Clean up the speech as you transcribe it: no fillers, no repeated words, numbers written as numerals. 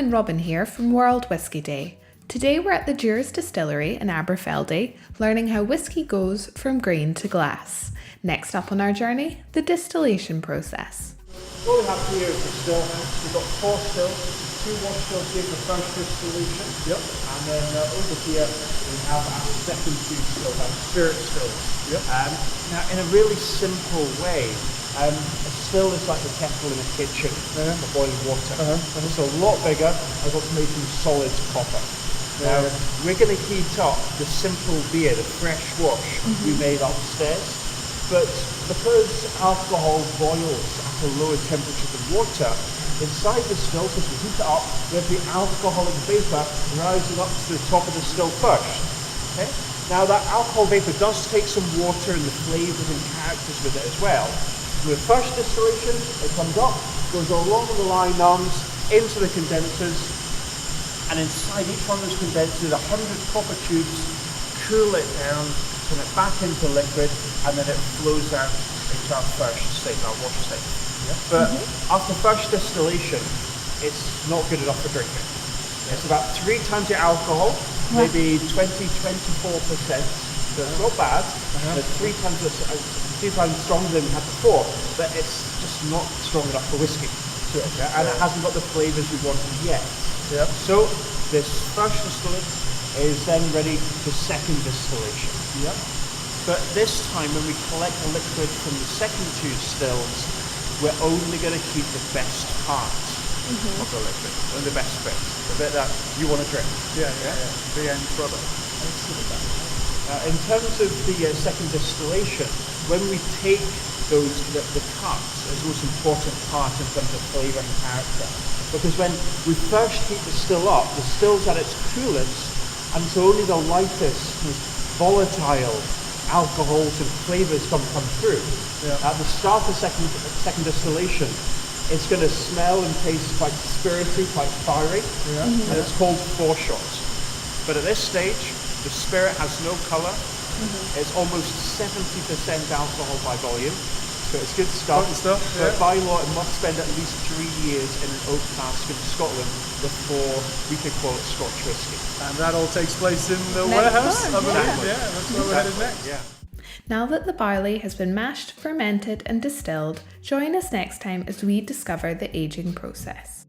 and Robin here from World Whisky Day. Today we're at the Dewar's Distillery in Aberfeldy, learning how whisky goes from grain to glass. Next up on our journey, the distillation process. What we have here is the still house. We've got 4 stills, 2 wash stills here for first distillation. Yep. And then over here we have our second 2 still house, spirit stills. Yep. Now in a really simple way, a still is like the kettle in a kitchen for boiling water. It's a lot bigger and what's made from solid copper. Now we're going to heat up the simple beer, the fresh wash we made upstairs, but because alcohol boils at a lower temperature than water, inside the still, as we heat it up, we have the alcoholic vapor rising up to the top of the still first. Okay? Now that alcohol vapor does take some water and the flavours and characters with it as well. With first distillation, it comes up, goes along the line arms, into the condensers, and inside each one of those condensers, 100 copper tubes, cool it down, turn it back into liquid, and then it flows out into our first state, our wash state. But after first distillation, it's not good enough for drinking. It's about 3 times the alcohol, maybe 20-24%, so it's not bad. It's 3 times stronger than we had before, but it's just not strong enough for whiskey. And it hasn't got the flavours we wanted yet. So this first distillate is then ready for second distillation. But this time when we collect the liquid from the second 2 stills, we're only going to keep the best part of the liquid, and the best bit, the bit that you want to drink. The end product. In terms of the second distillation, when we take the cuts, is the most important part in terms of flavour and character. Because when we first heat the still up, the still's at its coolest, and so only the lightest, most volatile alcohols and flavours come through. At the start of second distillation, it's going to smell and taste quite spirity, quite fiery, and it's called foreshot. But at this stage, the spirit has no colour. It's almost 70% alcohol by volume, so it's good stuff. But by law, it must spend at least 3 years in an oak cask in Scotland before we can call it Scotch whisky. And that all takes place in the warehouse, I believe. Exactly. That's where we're headed next. Now that the barley has been mashed, fermented and distilled, join us next time as we discover the aging process.